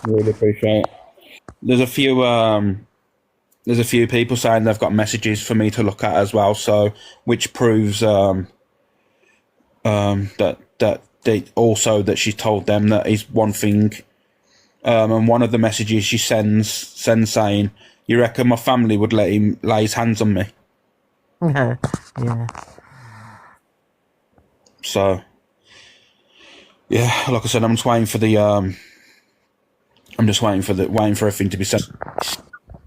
Really appreciate it. There's a few there's a few people saying they've got messages for me to look at as well, so which proves that they also that she's told them that is one thing. And one of the messages she sends saying, "You reckon my family would let him lay his hands on me?" Yeah. So yeah, like I said, I'm just waiting for the I'm just waiting for everything to be said.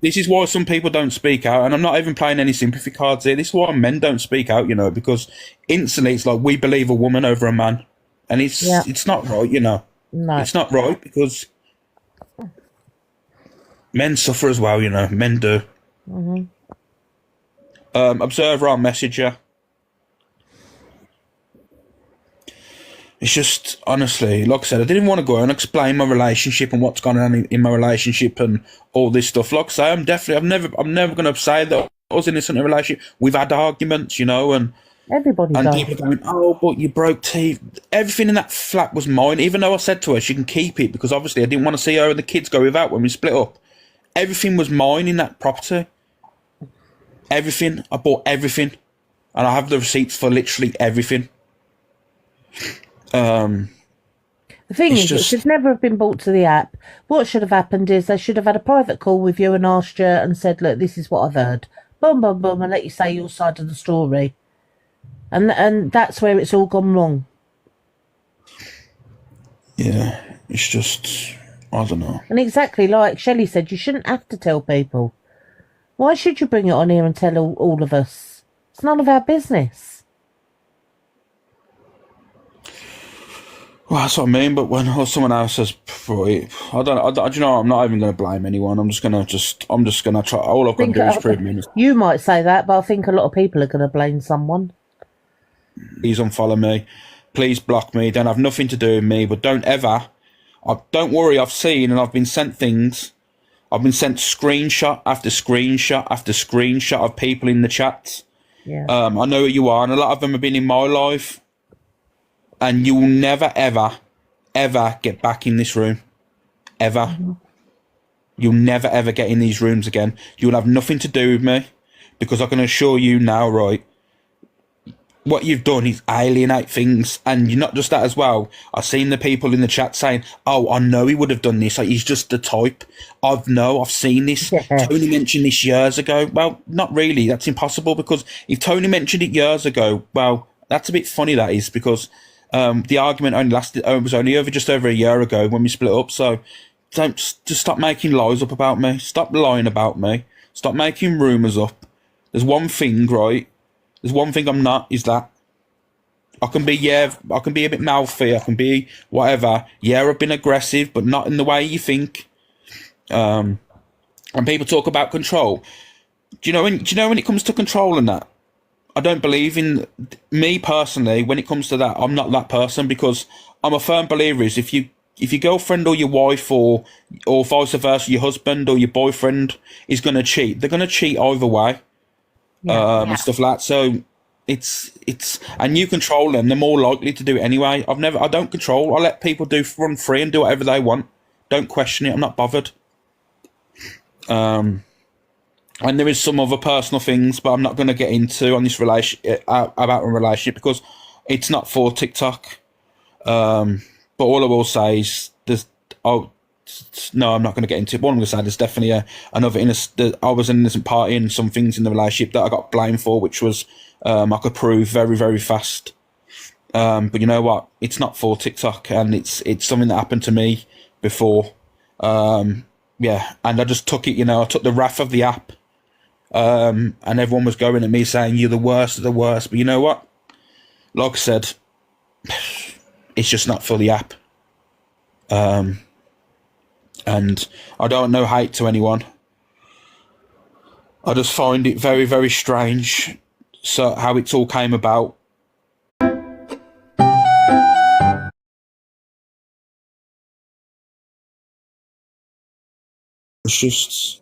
This is why some people don't speak out, and I'm not even playing any sympathy cards here. This is why men don't speak out, because instantly it's like we believe a woman over a man, and Yeah. it's not right, No. It's not right because men suffer as well, Men do. Observer on Messenger. It's just honestly, like I said, I didn't want to go and explain my relationship and what's going on in my relationship and all this stuff. Like I say, I'm never going to say that I was innocent in a relationship. We've had arguments, and Everybody and does. people going, oh, but you broke teeth. Everything in that flat was mine, even though I said to her she can keep it because obviously I didn't want to see her and the kids go without when we split up. Everything was mine in that property. Everything. I bought everything, and I have the receipts for literally everything. The thing It's is, it just should never have been brought to the app. What should have happened is they should have had a private call with you and asked you and said, look, this is what I've heard. Boom, boom, boom, and let you say your side of the story. And that's where it's all gone wrong. yeah, it's just I don't know. And exactly like Shelley said, you shouldn't have to tell people. Why should you bring it on here and tell all of us? It's none of our business. Well, that's what I mean. But when someone else says, I don't. You know, I'm not even going to blame anyone. I'm just gonna try. All I've got to do is prove me. You might say that, but I think a lot of people are going to blame someone. Please unfollow me. Please block me. Don't have nothing to do with me. But don't ever. Don't worry. I've seen and I've been sent things. I've been sent screenshot after screenshot after screenshot of people in the chats. Yeah. I know who you are, and a lot of them have been in my life. And you will never, ever, ever get back in this room. Ever. Mm-hmm. You'll never, ever get in these rooms again. You'll have nothing to do with me. Because I can assure you now, right, what you've done is alienate things. And you're not just that as well. I've seen the people in the chat saying, oh, I know he would have done this. Like, he's just the type. I've seen this. Yeah. Tony mentioned this years ago. Well, not really. That's impossible. Because if Tony mentioned it years ago, well, that's a bit funny, that is. Because the argument was only just over a year ago when we split up. So just stop making lies up about me. Stop lying about me. Stop making rumours up. There's one thing, right? There's one thing I'm not, is that I can be a bit mouthy. I can be whatever. Yeah, I've been aggressive, but not in the way you think. And people talk about control. Do you know when it comes to control and that? I don't believe in me personally. When it comes to that, I'm not that person because I'm a firm believer is if your girlfriend or your wife or vice versa, your husband or your boyfriend is going to cheat, they're going to cheat either way, and stuff like that. So it's and you control them, they're more likely to do it anyway. I don't control. I let people run free and do whatever they want. Don't question it. I'm not bothered. And there is some other personal things, but I'm not going to get into on this about a relationship because it's not for TikTok. But all I will say is no, I'm not going to get into it. What I'm going to say, there's definitely I was an innocent party in some things in the relationship that I got blamed for, which was I could prove very, very fast. But you know what? It's not for TikTok, and it's something that happened to me before. Yeah, and I just took it. I took the wrath of the app. And everyone was going at me saying you're the worst of the worst, but you know what? Like I said, it's just not for the app. And I don't know hate to anyone. I just find it very, very strange. So how it's all came about. It's just,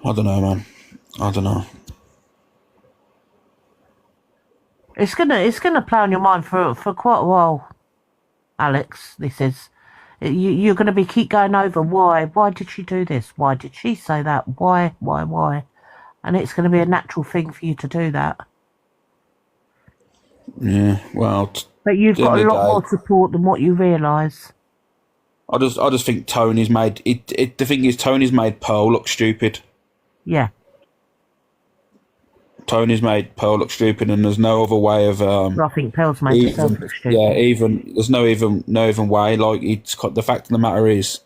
I don't know, man. I don't know. It's gonna play on your mind for quite a while, Alex. This is. You're going to be keep going over why. Why did she do this? Why did she say that? Why? And it's going to be a natural thing for you to do that. Yeah, well, But you've at the got end a of the lot day, more support than what you realise. I just think Tony's made it. The thing is, Tony's made Pearl look stupid. Yeah. Tony's made Pearl look stupid, and there's no other way of Well, I think Pearl's made herself even look stupid. there's no even way. Like, the fact of the matter is,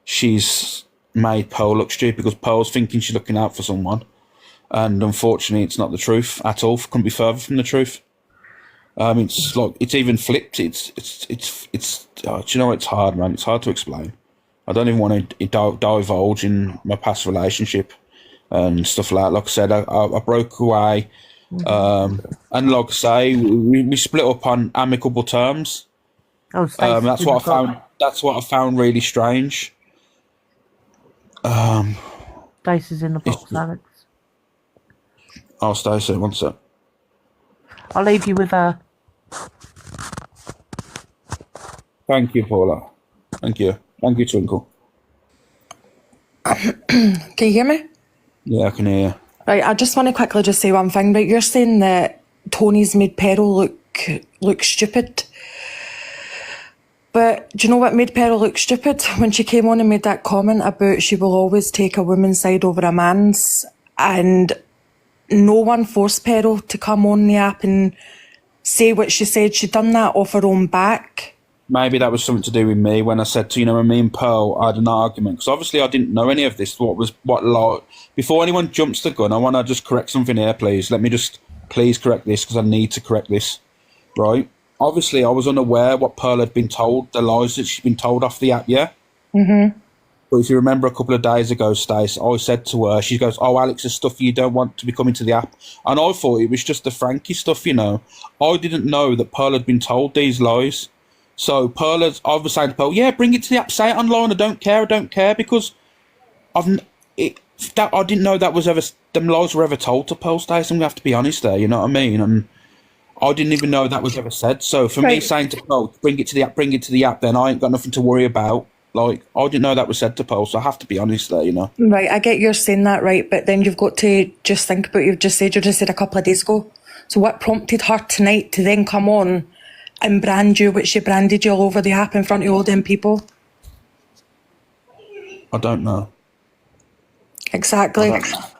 she's made Pearl look stupid because Pearl's thinking she's looking out for someone, and unfortunately, it's not the truth at all. Couldn't be further from the truth. It's like, it's even flipped. It's do you know, it's hard, man. It's hard to explain. I don't even want to divulge in my past relationship and stuff like that. Like I said, I broke away, and like I say, we split up on amicable terms. Oh, Stacey's That's in what I the box. found. That's what I found really strange. Stacey's in the box, Alex. Oh, Stacey, one sec. I'll leave you with her. Thank you, Paula. Thank you, Twinkle. Can you hear me? Yeah, I can hear you. Right, I just want to quickly just say one thing. Right, you're saying that Tony's made Pearl look stupid. But do you know what made Pearl look stupid? When she came on and made that comment about she will always take a woman's side over a man's, and no one forced Pearl to come on the app and say what she said. She done that off her own back. Maybe that was something to do with me when I said to, when me and Pearl had an argument, because obviously I didn't know any of this. Before anyone jumps the gun, I want to just correct something here, please. Let me just please correct this, because I need to correct this, right? Obviously, I was unaware what Pearl had been told, the lies that she'd been told off the app, yeah? Mm-hmm. But if you remember a couple of days ago, Stace, I said to her, she goes, "Oh, Alex, there's stuff you don't want to be coming to the app." And I thought it was just the Frankie stuff, I didn't know that Pearl had been told these lies. So I was saying to Pearl, "Yeah, bring it to the app, say it online, I don't care," because I didn't know that was ever, them lies were ever told to Pearl, Stace. I'm going to have to be honest there, you know what I mean? And I didn't even know that was ever said. So for me saying to Pearl, bring it to the app, then I ain't got nothing to worry about. Like, I didn't know that was said to Pearl, so I have to be honest there, Right, I get you're saying that, right, but then you've got to just think about what you just said a couple of days ago. So what prompted her tonight to then come on and brand you, which she branded you all over the app in front of all them people? I don't know. Exactly.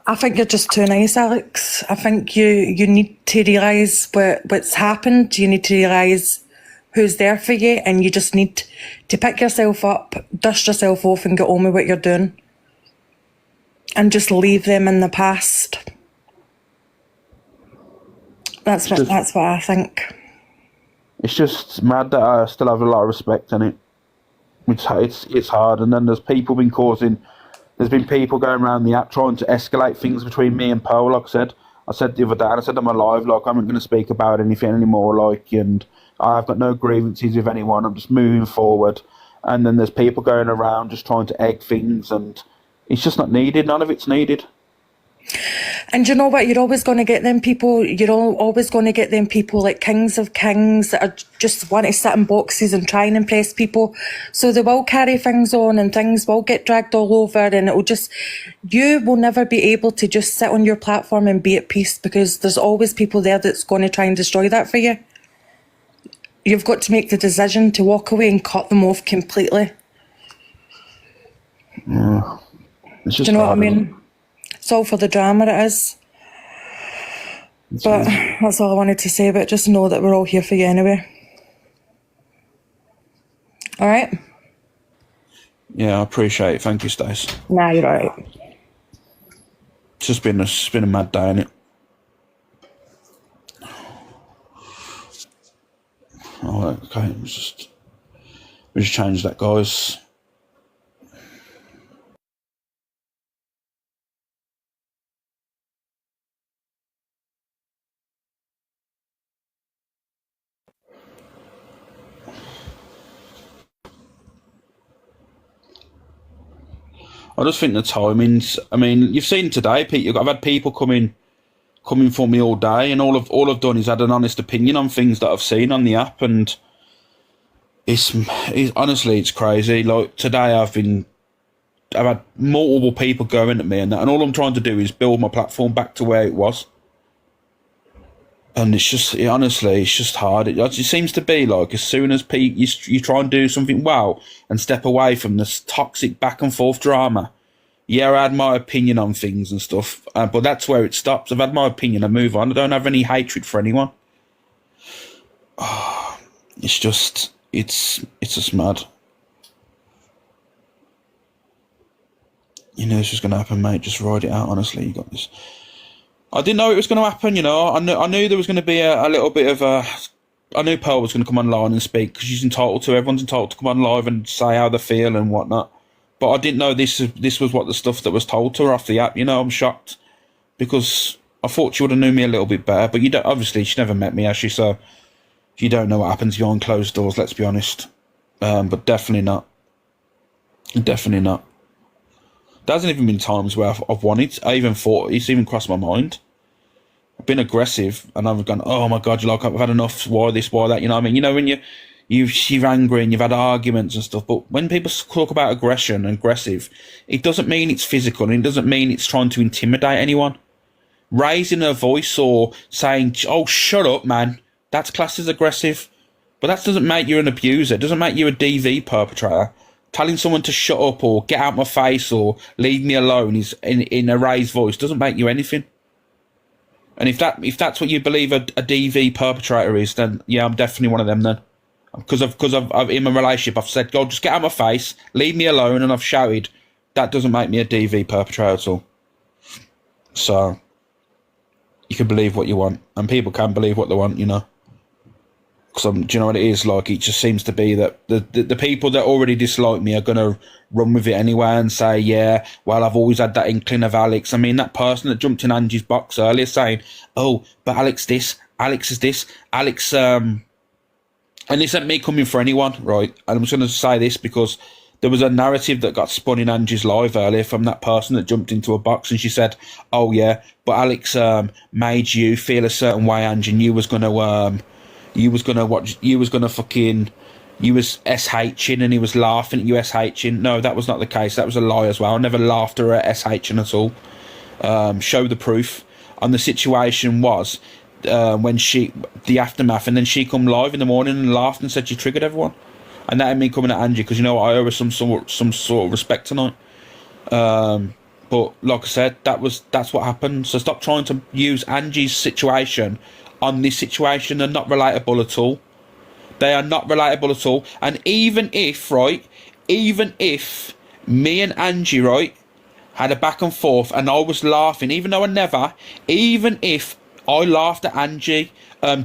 I think you're just too nice, Alex. I think you need to realise what's happened. You need to realise who's there for you, and you just need to pick yourself up, dust yourself off and get on with what you're doing. And just leave them in the past. That's what I think. It's just mad that I still have a lot of respect in it. It's hard, and then there's been people going around the app trying to escalate things between me and Pearl. Like I said the other day, and I said on my live, like, I'm not going to speak about anything anymore, like, and I've got no grievances with anyone. I'm just moving forward. And then there's people going around just trying to egg things, and it's just not needed. None of it's needed. And you know what? You're always going to get them people. You're always going to get them people like kings of kings that are just want to sit in boxes and try and impress people. So they will carry things on, and things will get dragged all over, and you will never be able to just sit on your platform and be at peace, because there's always people there that's going to try and destroy that for you. You've got to make the decision to walk away and cut them off completely. Yeah. It's just Do you know what I hard, mean? It's all for the drama, it is. But that's all I wanted to say, but just know that we're all here for you anyway. All right? Yeah, I appreciate it. Thank you, Stace. Nah, you're all right. It's just been a mad day, innit? Oh, okay. We just change that, guys. I just think the timings. I mean, you've seen today, Pete. I've had people coming for me all day, and all I've done is had an honest opinion on things that I've seen on the app, and it's honestly, it's crazy. Like today, I've had multiple people going at me and that, and all I'm trying to do is build my platform back to where it was. And honestly, it's just hard. It seems to be like as soon as you try and do something well and step away from this toxic back and forth drama. Yeah, I had my opinion on things and stuff, but that's where it stops. I've had my opinion, I move on. I don't have any hatred for anyone. It's just mad. You know this was going to happen, mate. Just ride it out, honestly. You got this. I didn't know it was going to happen, you know. I knew there was going to be a little bit of a... I knew Pearl was going to come online and speak, because she's entitled to. Everyone's entitled to come on live and say how they feel and whatnot. But I didn't know this was what the stuff that was told to her off the app. You know, I'm shocked, because I thought she would have known me a little bit better. But you don't. Obviously, she never met me, has she? So you don't know what happens behind closed doors, let's be honest. But definitely not. Definitely not. There hasn't even been times where I've wanted. I even thought, it's even crossed my mind. I've been aggressive and I've gone, oh my God, I've had enough. Why this, why that? You know what I mean? You know, when you're angry and you've had arguments and stuff, but when people talk about aggression and aggressive, it doesn't mean it's physical, and it doesn't mean it's trying to intimidate anyone. Raising a voice or saying, oh, shut up, man, that's classed as aggressive. But that doesn't make you an abuser. It doesn't make you a DV perpetrator. Telling someone to shut up or get out my face or leave me alone is in a raised voice doesn't make you anything. And if that's what you believe a DV perpetrator is, then yeah, I'm definitely one of them then. Because I've in my relationship, I've said, God, just get out my face, leave me alone, and I've shouted. That doesn't make me a DV perpetrator at all. So you can believe what you want, and people can believe what they want, you know. Do you know what it is like? It just seems to be that the people that already dislike me are going to run with it anyway and say, yeah, well, I've always had that inkling of Alex. I mean, that person that jumped in Angie's box earlier saying, oh, but Alex this, Alex is this, Alex, and this ain't me coming for anyone, right? And I'm just going to say this because there was a narrative that got spun in Angie's live earlier from that person that jumped into a box, and she said, oh, yeah, but Alex made you feel a certain way, Angie, and you was going to SHing and he was laughing at you SHing. No, that was not the case. That was a lie as well. I never laughed at her SHing at all. Show the proof. And the situation was when the aftermath, and then she come live in the morning and laughed and said she triggered everyone. And that ain't me coming at Angie, because you know what, I owe her some sort of respect tonight. But like I said, that's what happened. So stop trying to use Angie's situation on this situation. They're not relatable at all. They are not relatable at all. And even if me and Angie, right, had a back and forth and I was laughing, even if I laughed at Angie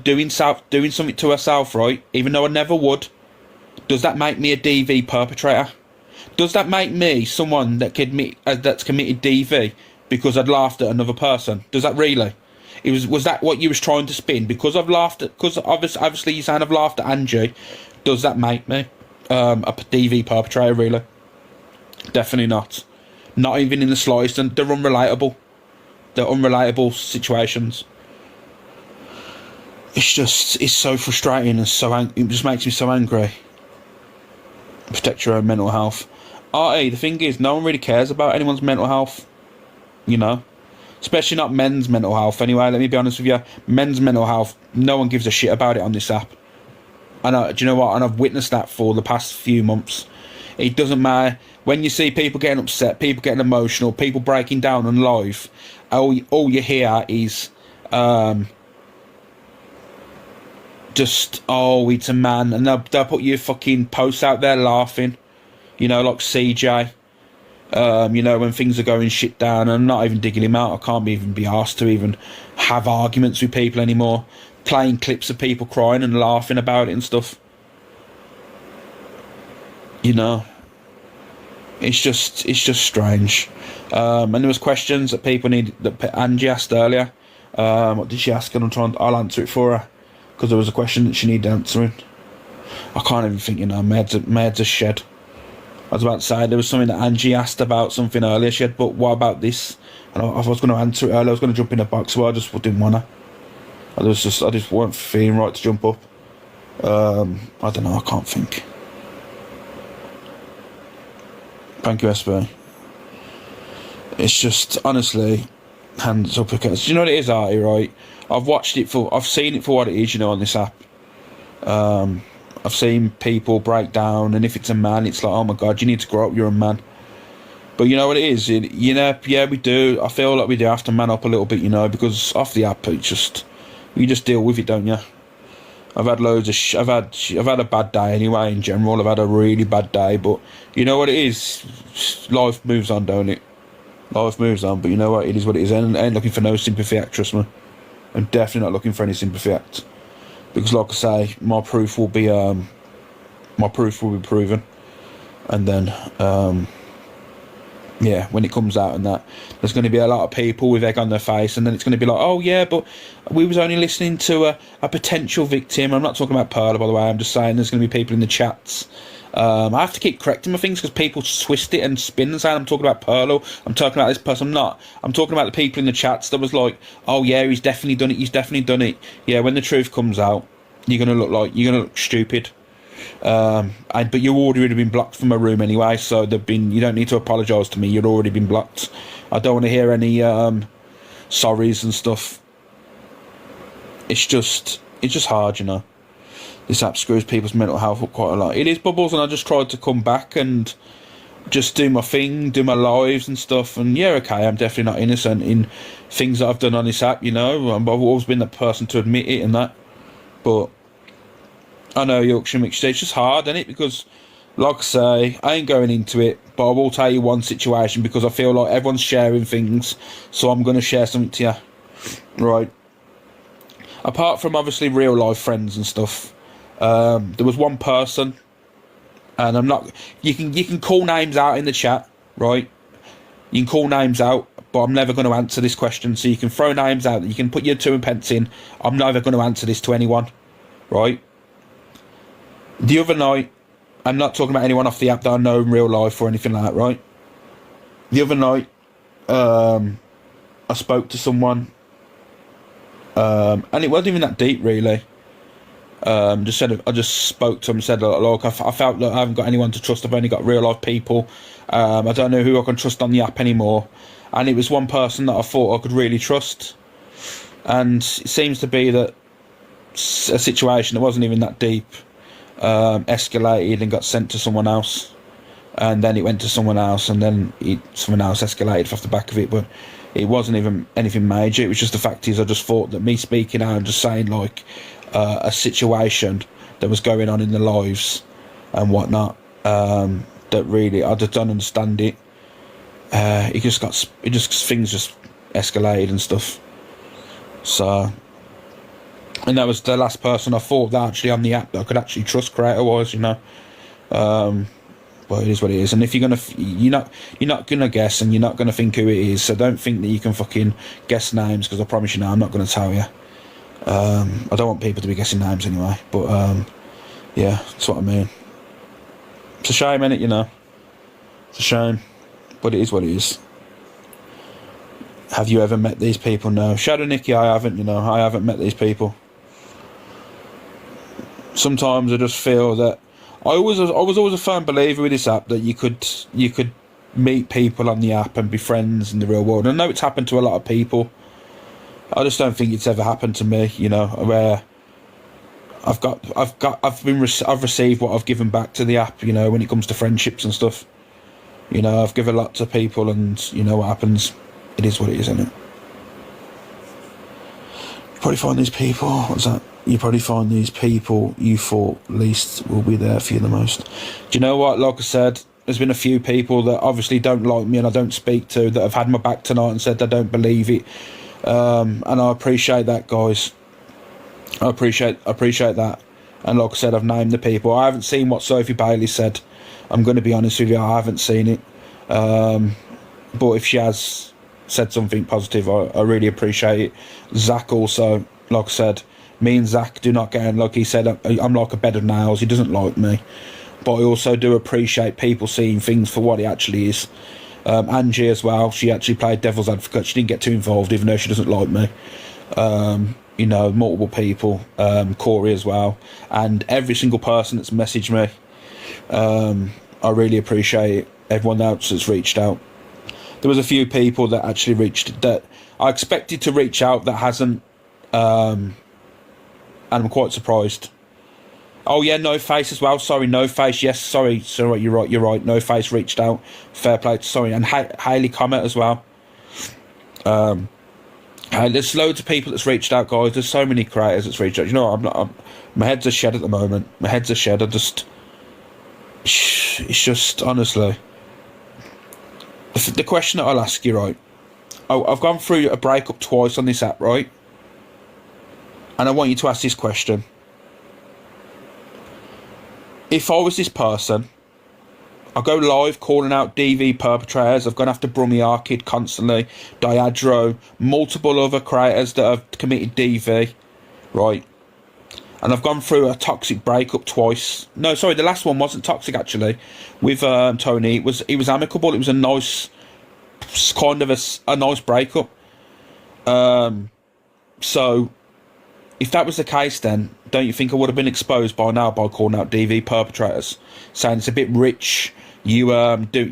doing something to herself, right, even though I never would, does that make me a DV perpetrator? Does that make me someone that that's committed DV because I'd laughed at another person? Does that really? Was that what you was trying to spin? Because obviously you're saying I've laughed at Angie, does that make me a DV perpetrator, really? Definitely not. Not even in the slightest. And they're unrelatable. They're unrelatable situations. It's so frustrating and it just makes me so angry. Protect your own mental health. The thing is, no one really cares about anyone's mental health, you know. Especially not men's mental health anyway, let me be honest with you. Men's mental health, no one gives a shit about it on this app. And do you know what? And I've witnessed that for the past few months. It doesn't matter. When you see people getting upset, people getting emotional, people breaking down on live, all you hear is just, oh, it's a man. And they'll put your fucking posts out there laughing. You know, like CJ. You know, when things are going shit down, and I'm not even digging him out. I can't even be asked to even have arguments with people anymore. Playing clips of people crying and laughing about it and stuff. You know, it's just strange. And there was questions that that Angie asked earlier. What did she ask? And I'll answer it for her, because there was a question that she needed answering. I can't even think, you know, my head's a shed. I was about to say, there was something that Angie asked about something earlier. She had, but what about this? And I was going to answer it earlier. I was going to jump in a box, but I just didn't want to. I just weren't feeling right to jump up. I don't know, I can't think. Thank you, SB. It's just, honestly, hands up because, do you know what it is, Artie, right? I've seen it for what it is, you know, on this app. I've seen people break down, and if it's a man, it's like, oh my God, you need to grow up, you're a man. But you know what it is, you know, yeah, we do. I feel like we do have to man up a little bit, you know, because off the app, it's just, you just deal with it, don't you? I've had loads of I've had a bad day anyway. In general, I've had a really bad day. But you know what it is, life moves on, don't it? Life moves on. But you know what, it is what it is. I ain't looking for no sympathy act, trust me. I'm definitely not looking for any sympathy act, because, like I say, my proof will be proven, and then yeah, when it comes out and that, there's going to be a lot of people with egg on their face, and then it's going to be like, oh yeah, but we was only listening to a potential victim. I'm not talking about Perla, by the way. I'm just saying there's going to be people in the chats. I have to keep correcting my things because people twist it and spin and say I'm talking about Perla. I'm talking about this person. I'm not. I'm talking about the people in the chats that was like, oh yeah, he's definitely done it. He's definitely done it. Yeah, when the truth comes out, you're going to look stupid. But you already would have been blocked from a room anyway, so you don't need to apologise to me. You'd already been blocked. I don't want to hear any sorries and stuff. It's just hard, you know. This app screws people's mental health up quite a lot. It is, Bubbles, and I just tried to come back and just do my thing, do my lives and stuff. And yeah, okay, I'm definitely not innocent in things that I've done on this app, you know. I've always been the person to admit it and that. But I know Yorkshire Mixed, it's just hard, isn't it? Because, like I say, I ain't going into it, but I will tell you one situation, because I feel like everyone's sharing things, so I'm going to share something to you. Right. Apart from, obviously, real life friends and stuff, there was one person, and I'm not... You can call names out in the chat, right? You can call names out, but I'm never going to answer this question, so you can throw names out, you can put your 2 pence in. I'm never going to answer this to anyone, right? The other night, I'm not talking about anyone off the app that I know in real life or anything like that, right? The other night, I spoke to someone, and it wasn't even that deep, really. I just spoke to him and said, look, I felt that I haven't got anyone to trust. I've only got real life people. I don't know who I can trust on the app anymore. And it was one person that I thought I could really trust. And it seems to be that a situation that wasn't even that deep escalated and got sent to someone else, and then it went to someone else, and then someone else escalated off the back of it. But it wasn't even anything major. It was just the fact is, I just thought that me speaking out and just saying like a situation that was going on in their lives and whatnot, that really I just don't understand it. Things just escalated and stuff. So. And that was the last person I thought that actually on the app that I could actually trust creator-wise, you know. But it is what it is. And if you're not gonna guess, and you're not gonna think who it is. So don't think that you can fucking guess names, because I promise you now, I'm not gonna tell you. I don't want people to be guessing names anyway. But yeah, that's what I mean. It's a shame, innit? You know, it's a shame, but it is what it is. Have you ever met these people? No. Shadow Nikki, I haven't. You know, I haven't met these people. Sometimes I just feel that I was always a firm believer with this app that you could meet people on the app and be friends in the real world. And I know it's happened to a lot of people. I just don't think it's ever happened to me. You know, where I've received what I've given back to the app. You know, when it comes to friendships and stuff. You know, I've given a lot to people, and you know what happens. It is what it is, isn't it? You probably find these people. What's that? You probably find these people you thought least will be there for you the most. Do you know what? Like I said, there's been a few people that obviously don't like me and I don't speak to, that have had my back tonight and said they don't believe it. And I appreciate that, guys. I appreciate that. And like I said, I've named the people. I haven't seen what Sophie Bailey said. I'm going to be honest with you, I haven't seen it. But if she has said something positive, I really appreciate it. Zach also, like I said, me and Zach do not get on. Like he said, I'm like a bed of nails. He doesn't like me. But I also do appreciate people seeing things for what it actually is. Angie as well, she actually played devil's advocate. She didn't get too involved, even though she doesn't like me. You know, multiple people, Corey as well, and every single person that's messaged me. I really appreciate it. everyone else that's reached out. There was a few people that actually reached, that I expected to reach out, that hasn't, and I'm quite surprised. Oh yeah, No Face as well. Sorry, No Face. Yes, sorry. You're right. No Face reached out. Fair play. Sorry, and Hayley Comet as well. There's loads of people that's reached out, guys. There's so many creators that's reached out. You know, my head's a shed at the moment. My head's a shed. It's just, honestly, the question that I'll ask you, right? I've gone through a breakup twice on this app, right? And I want you to ask this question. If I was this person, I go live calling out DV perpetrators. I've gone after Brummy Arkid constantly, Diadro, multiple other creators that have committed DV, right? And I've gone through a toxic breakup twice. No, sorry, the last one wasn't toxic actually. With Tony, it was amicable. It was a nice, kind of a nice breakup. So, if that was the case, then don't you think I would have been exposed by now by calling out DV perpetrators, saying it's a bit rich? You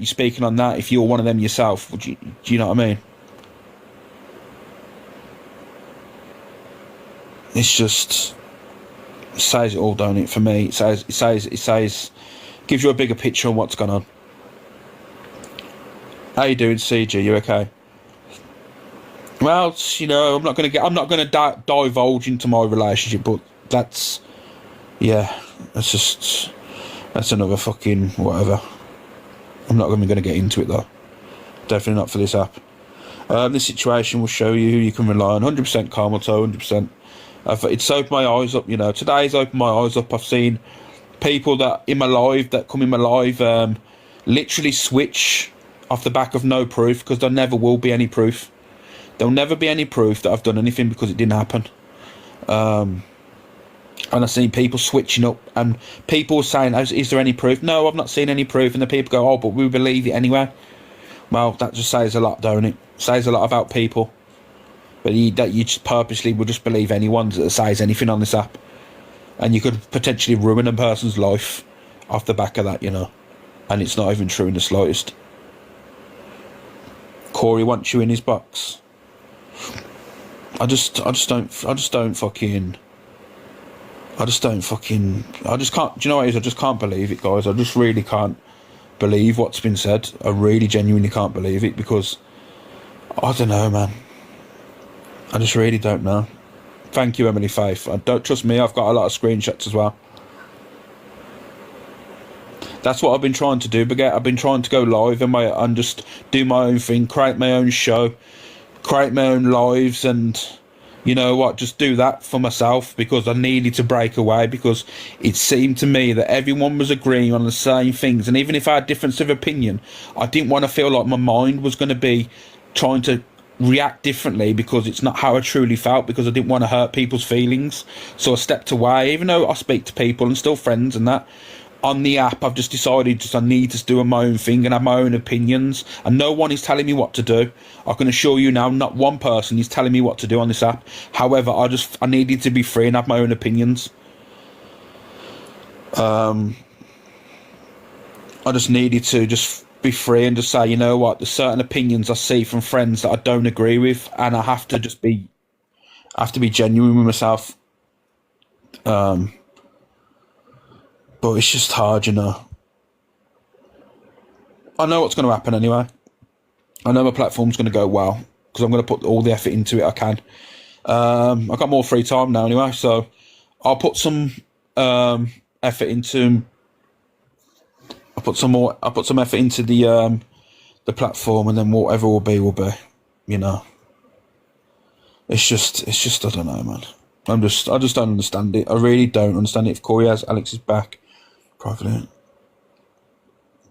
speaking on that. If you're one of them yourself, do you know what I mean? It's just, it says it all, don't it? For me, it says, gives you a bigger picture on what's going on. How you doing, CG? You okay? Well, you know, I'm not going to divulge into my relationship, but that's another fucking whatever. I'm not going to get into it though. Definitely not for this app. This situation will show you who you can rely on. 100% Carmelto, 100%. It's opened my eyes up, you know. Today's opened my eyes up. I've seen people that come in my live, literally switch off the back of no proof, because there never will be any proof. There'll never be any proof that I've done anything because it didn't happen. And I've seen people switching up, and people saying, is there any proof? No, I've not seen any proof. And the people go, oh, but we believe it anyway. Well, that just says a lot, don't it? Says a lot about people. But that you just purposely will just believe anyone that says anything on this app. And you could potentially ruin a person's life off the back of that, you know. And it's not even true in the slightest. Corey wants you in his box. I just can't, do you know what it is? I just can't believe it, guys. I just really can't believe what's been said. I really genuinely can't believe it, because I don't know, man. I just really don't know. Thank you, Emily Faith. Don't trust me, I've got a lot of screenshots as well. That's what I've been trying to do, Baguette. I've been trying to go live and just do my own thing, create my own show, create my own lives, and you know what, just do that for myself, because I needed to break away, because it seemed to me that everyone was agreeing on the same things, and even if I had difference of opinion, I didn't want to feel like my mind was going to be trying to react differently, because it's not how I truly felt, because I didn't want to hurt people's feelings. So I stepped away, even though I speak to people and still friends and that. On the app, I've just decided I need to do my own thing and have my own opinions, and no one is telling me what to do. I can assure you now, not one person is telling me what to do on this app. However, I needed to be free and have my own opinions. I just needed to just be free and just say, you know what, there's certain opinions I see from friends that I don't agree with, and I have to just be genuine with myself. But it's just hard, you know. I know what's going to happen anyway. I know my platform's going to go well, because I'm going to put all the effort into it I can. I've got more free time now anyway, so I'll put some effort into. I'll put some effort into the platform, and then whatever will be, you know. It's just I don't know, man. I just don't understand it. I really don't understand it. If Corey has Alex is back. Privately.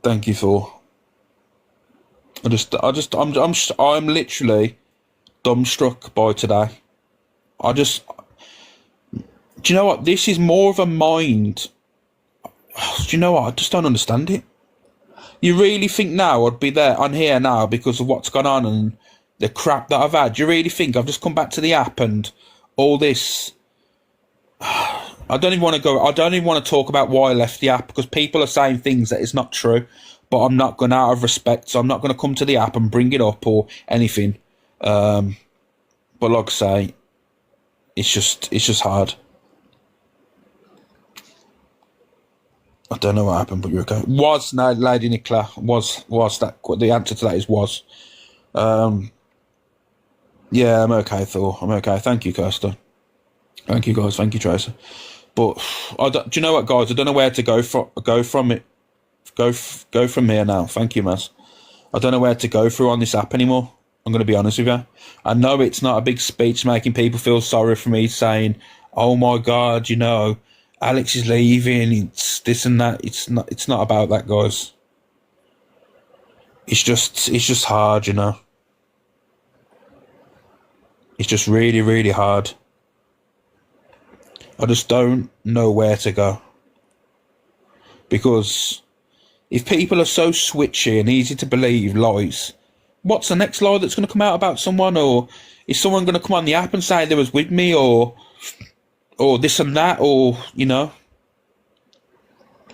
Thank you for. I'm literally dumbstruck by today. Do you know what? This is more of a mind. Do you know what? I just don't understand it. You really think now I'd be there on here now because of what's gone on and the crap that I've had? Do you really think I've just come back to the app and all this? I don't even want to talk about why I left the app, because people are saying things that is not true. but I'm not going out of respect, so I'm not going to come to the app and bring it up or anything. But like I say, it's just hard. I don't know what happened, but you're okay. No, Lady Nicola, was that, the answer to that is was. Yeah, I'm okay, Thor. I'm okay. Thank you, Kirsten. Thank you, guys. Thank you, Tracer. But do you know what, guys? I don't know where to go from it. Go from here now. Thank you, Maz. I don't know where to go through on this app anymore. I'm going to be honest with you. I know it's not a big speech making people feel sorry for me saying, "Oh my God, you know, Alex is leaving. It's this and that." It's not about that, guys. It's just hard, you know. It's just really, really hard. I just don't know where to go. Because if people are so switchy and easy to believe lies, what's the next lie that's going to come out about someone? Or is someone going to come on the app and say they was with me, or this and that, or, you know,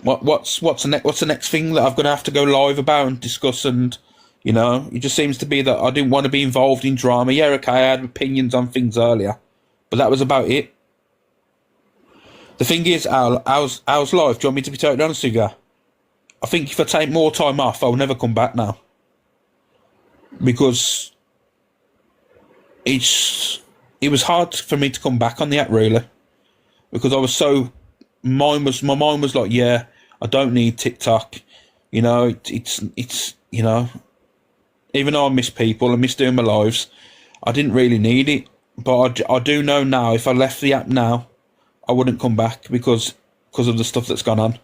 what's the next thing that I'm going to have to go live about and discuss? And, you know, it just seems to be that I didn't want to be involved in drama. Yeah, okay, I had opinions on things earlier, but that was about it. The thing is, how's life? Do you want me to be totally honest with you? I think if I take more time off, I'll never come back now. Because it was hard for me to come back on the app, really. Because I was so, my mind was like, yeah, I don't need TikTok. You know, it's you know, even though I miss people, I miss doing my lives, I didn't really need it. But I do know now, if I left the app now, I wouldn't come back because of the stuff that's gone on.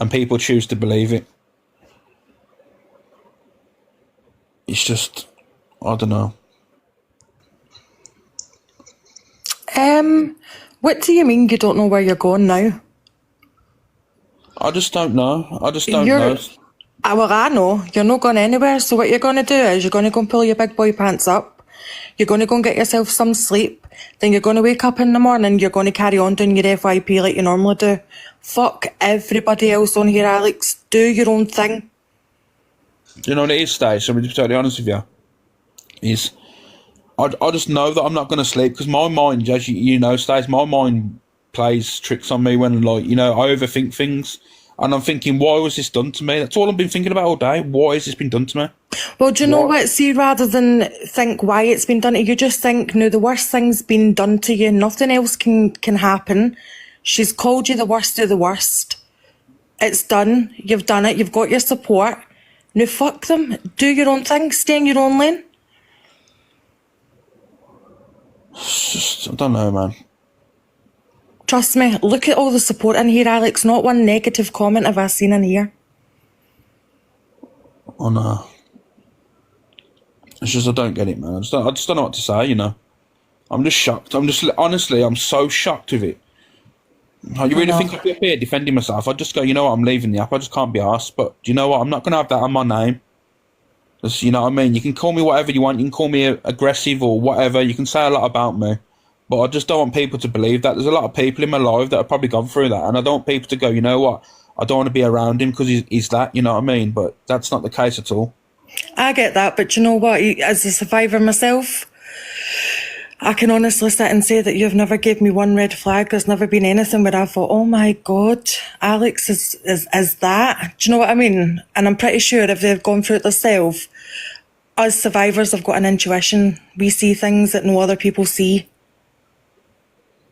And people choose to believe it. It's just, I don't know. What do you mean you don't know where you're going now? I just don't know. I just don't know. Well, I know. You're not going anywhere, so what you're going to do is you're going to go and pull your big boy pants up. You're going to go and get yourself some sleep. Then you're going to wake up in the morning, you're going to carry on doing your FYP like you normally do. Fuck everybody else on here, Alex. Do your own thing. Do you know what it is, Stace? I'm going to be totally honest with you. I just know that I'm not going to sleep because my mind, as you know, Stace, my mind plays tricks on me when, like, you know, I overthink things. And I'm thinking, why was this done to me? That's all I've been thinking about all day. Why has this been done to me? Well, do you know what? See, rather than think why it's been done to you, just think, no, the worst thing's been done to you. Nothing else can happen. She's called you the worst of the worst. It's done. You've done it. You've got your support. Now, fuck them. Do your own thing. Stay in your own lane. It's just, I don't know, man. Trust me, look at all the support in here, Alex. Not one negative comment have I seen in here. Oh, no. It's just, I don't get it, man. I just don't know what to say, you know. I'm just shocked. Honestly, I'm so shocked with it. You really think I'd be up here defending myself? I'd just go, you know what, I'm leaving the app. I just can't be arsed. But do you know what? I'm not going to have that on my name. Just, you know what I mean? You can call me whatever you want. You can call me aggressive or whatever. You can say a lot about me. But I just don't want people to believe that. There's a lot of people in my life that have probably gone through that. And I don't want people to go, you know what? I don't want to be around him because he's that, you know what I mean? But that's not the case at all. I get that, but you know what? As a survivor myself, I can honestly sit and say that you've never gave me one red flag. There's never been anything where I thought, oh my God, Alex is that. Do you know what I mean? And I'm pretty sure if they've gone through it themselves, us survivors have got an intuition. We see things that no other people see.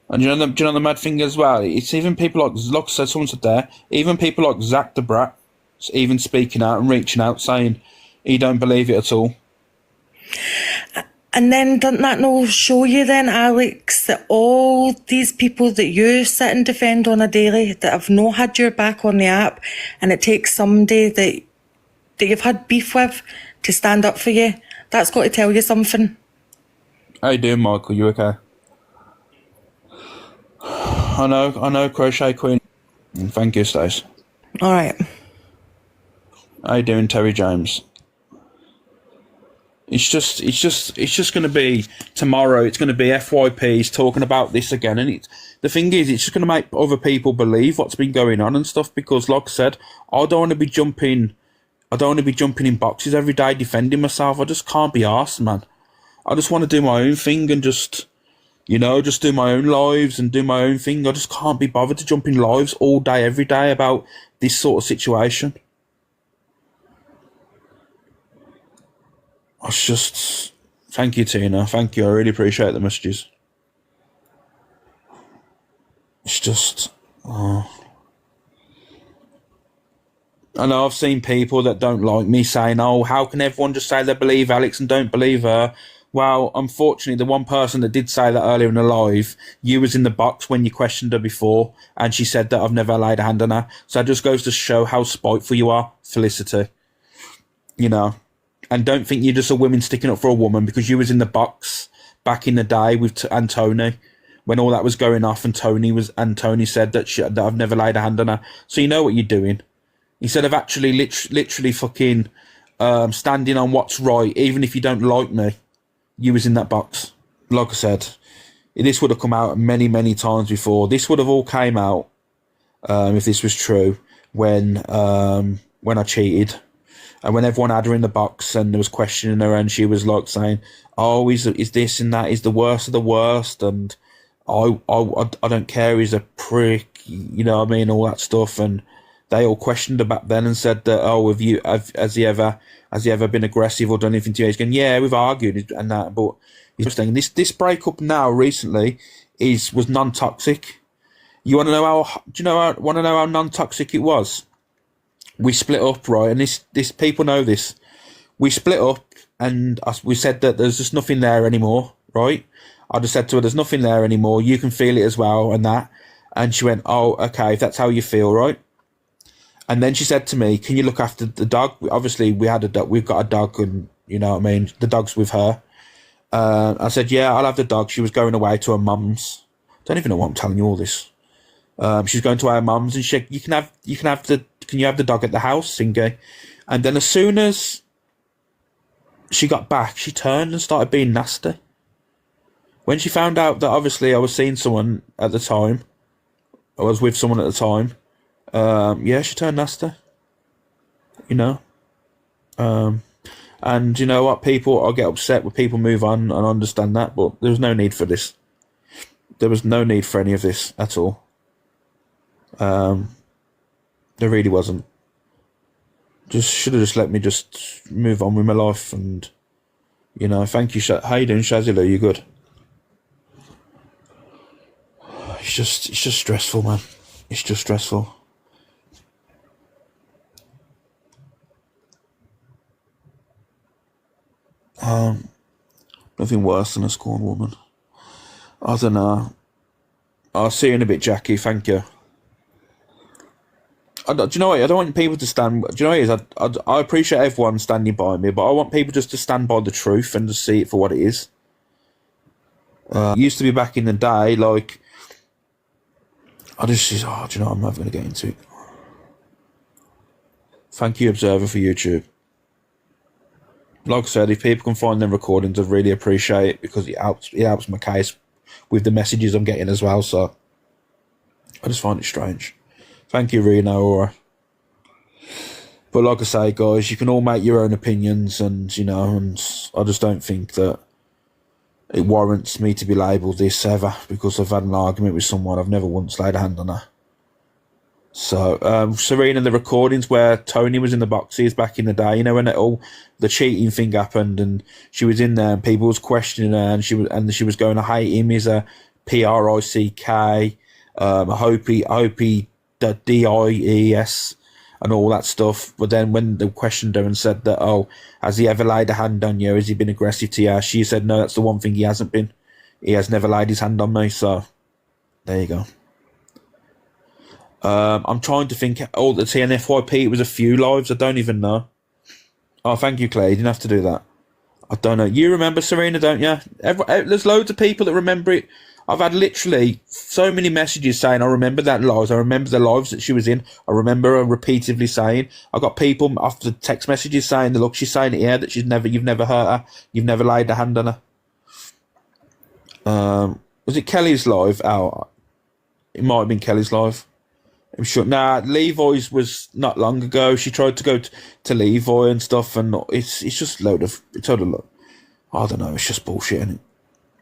And do you know the mad thing as well? It's even people like someone said there, even people like Zach the Brat, even speaking out and reaching out saying he don't believe it at all. And then doesn't that not show you then, Alex, that all these people that you sit and defend on a daily that have not had your back on the app, and it takes somebody that you've had beef with to stand up for you, that's got to tell you something. How you doing, Michael? You okay? I know, Crochet Queen. And thank you, Stace. All right. How you doing, Terry James? It's just going to be tomorrow. It's going to be FYPs talking about this again, and the thing is, it's just going to make other people believe what's been going on and stuff. Because, like I said, I don't want to be jumping I don't want to be jumping in boxes every day defending myself. I just can't be arsed, man. I just want to do my own thing and just, just do my own lives and do my own thing. I just can't be bothered to jump in lives all day, every day about this sort of situation. It's just, thank you, Tina. Thank you. I really appreciate the messages. It's just, I know I've seen people that don't like me saying, oh, how can everyone just say they believe Alex and don't believe her? Well, unfortunately, the one person that did say that earlier in the live, you was in the box when you questioned her before, and she said that I've never laid a hand on her. So it just goes to show how spiteful you are, Felicity. And don't think you're just a woman sticking up for a woman, because you was in the box back in the day with and Tony when all that was going off, and Tony said that I've never laid a hand on her. So you know what you're doing. Instead of actually literally fucking standing on what's right, even if you don't like me, you was in that box. Like I said, this would have come out many, many times before. This would have all came out, if this was true, when I cheated. And when everyone had her in the box and there was questioning her, and she was like saying, oh, is this and that, is the worst of the worst, and I don't care, he's a prick, all that stuff. And they all questioned her back then and said that, oh, has he ever been aggressive or done anything to you? He's going, yeah, we've argued and that, but he's just saying this breakup now recently was non-toxic. You want to know how non-toxic it was? We split up, right? And this people know this. We split up, and we said that there's just nothing there anymore, right? I just said to her, there's nothing there anymore. You can feel it as well, and that. And she went, oh, okay, if that's how you feel, right? And then she said to me, can you look after the dog? Obviously, we've got a dog, and the dog's with her. I said, yeah, I'll have the dog. She was going away to her mum's. Don't even know why I'm telling you all this. She's going to her mum's, and she said, can you have the dog at the house, Singy? And then as soon as she got back, she turned and started being nasty. When she found out that obviously I was seeing someone at the time, I was with someone at the time, she turned nasty. And you know what, I get upset when people move on, and I understand that, but there was no need for this. There was no need for any of this at all. There really wasn't. Should have just let me just move on with my life, and thank you. How you doing, Shazila? You good? It's just stressful, man. It's just stressful. Nothing worse than a scorned woman. I don't know. I'll see you in a bit, Jackie. Thank you. Do you know what? I don't want people to stand. Do you know what it is? I appreciate everyone standing by me, but I want people just to stand by the truth and just see it for what it is. It used to be back in the day, like, do you know, I'm never going to get into it. Thank you, Observer, for YouTube. Like I said, if people can find them recordings, I'd really appreciate it, because it helps my case with the messages I'm getting as well. So I just find it strange. Thank you, Reno. Aura. But like I say, guys, you can all make your own opinions, and and I just don't think that it warrants me to be labelled this ever, because I've had an argument with someone. I've never once laid a hand on her. So, Serena, the recordings where Tony was in the boxes back in the day, when the cheating thing happened, and she was in there, and people was questioning her, and she was going, I hate him, he's a prick, I hope he DIES and all that stuff. But then when they questioned her and said that, oh, has he ever laid a hand on you? Has he been aggressive to you? She said, no, that's the one thing he hasn't been. He has never laid his hand on me. So there you go. I'm trying to think. Oh, the TNFYP, it was a few lives. I don't even know. Oh, thank you, Clay. You didn't have to do that. I don't know. You remember Serena, don't you? There's loads of people that remember it. I've had literally so many messages saying, I remember that lives. I remember the lives that she was in. I remember her repeatedly saying. I got people after text messages saying, look, she's saying it here, that you've never hurt her. You've never laid a hand on her. Was it Kelly's live? Oh, it might have been Kelly's live. I'm sure. Nah, Levi's was not long ago. She tried to go to Levi and stuff, and it's just it's a load. I don't know. It's just bullshit, isn't it?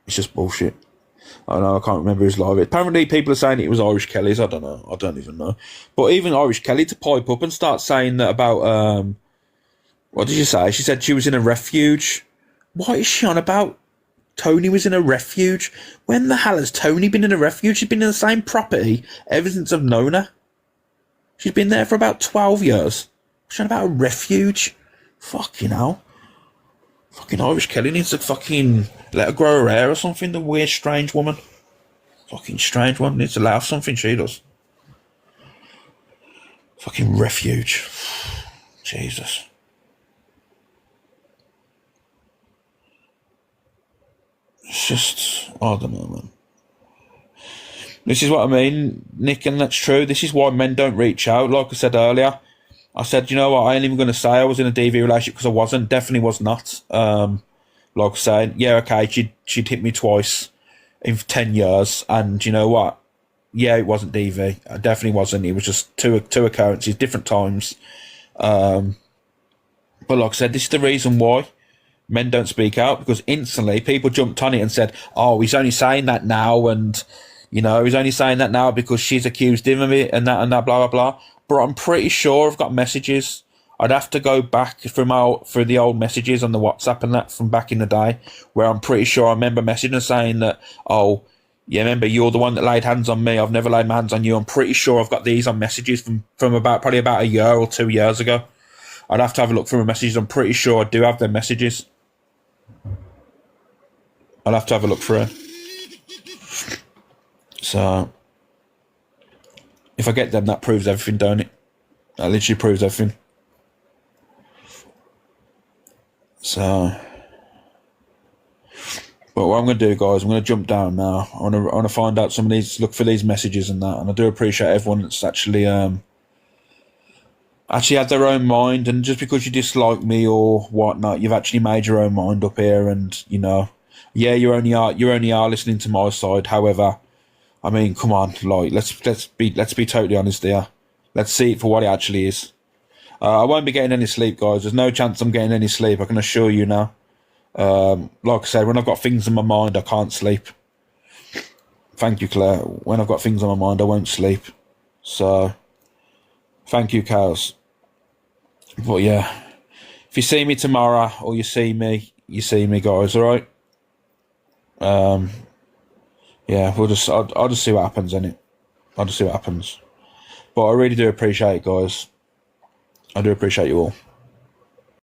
It's just bullshit. I don't know. I can't remember who's live. Apparently, people are saying it was Irish Kelly's. I don't know. I don't even know. But even Irish Kelly to pipe up and start saying that about what did you say? She said she was in a refuge. What is she on about? Tony was in a refuge. When the hell has Tony been in a refuge? She's been in the same property ever since I've known her. She's been there for about 12 years. She's on about a refuge. Fucking hell. Fucking Irish Kelly needs to fucking let her grow her hair or something. The weird, strange woman. Fucking strange one. Needs to laugh something she does. Fucking refuge. Jesus. It's just, I don't know, man. This is what I mean, Nick, and that's true. This is why men don't reach out. Like I said earlier, I said, you know what, I ain't even going to say I was in a DV relationship because I wasn't. Definitely was not. Like I said, yeah, okay, she'd hit me twice in 10 years, and you know what? Yeah, it wasn't DV. It definitely wasn't. It was just two occurrences, different times. But like I said, this is the reason why men don't speak out, because instantly people jumped on it and said, oh, he's only saying that now, and you know, he's only saying that now because she's accused him of it and that, blah, blah, blah. But I'm pretty sure I've got messages. I'd have to go back through the old messages on the WhatsApp and that from back in the day, where I'm pretty sure I remember messaging saying that, oh, yeah, remember, you're the one that laid hands on me. I've never laid my hands on you. I'm pretty sure I've got these on messages from probably about a year or 2 years ago. I'd have to have a look through my messages. I'm pretty sure I do have their messages. I'll have to have a look through. So, if I get them, that proves everything, don't it? That literally proves everything. So, but what I'm going to do, guys, I'm going to jump down now. I want to find out some of these, look for these messages and that. And I do appreciate everyone that's actually had their own mind. And just because you dislike me or whatnot, you've actually made your own mind up here. And you know, yeah, you only are listening to my side. However, I mean, come on, like let's be totally honest here. Let's see it for what it actually is. I won't be getting any sleep, guys. There's no chance I'm getting any sleep. I can assure you now. Like I said, when I've got things in my mind, I can't sleep. Thank you, Claire. When I've got things on my mind, I won't sleep. So, thank you, Chaos. But yeah, if you see me tomorrow or you see me, guys. All right. Yeah, I'll just see what happens, innit? I'll just see what happens. But I really do appreciate it, guys. I do appreciate you all.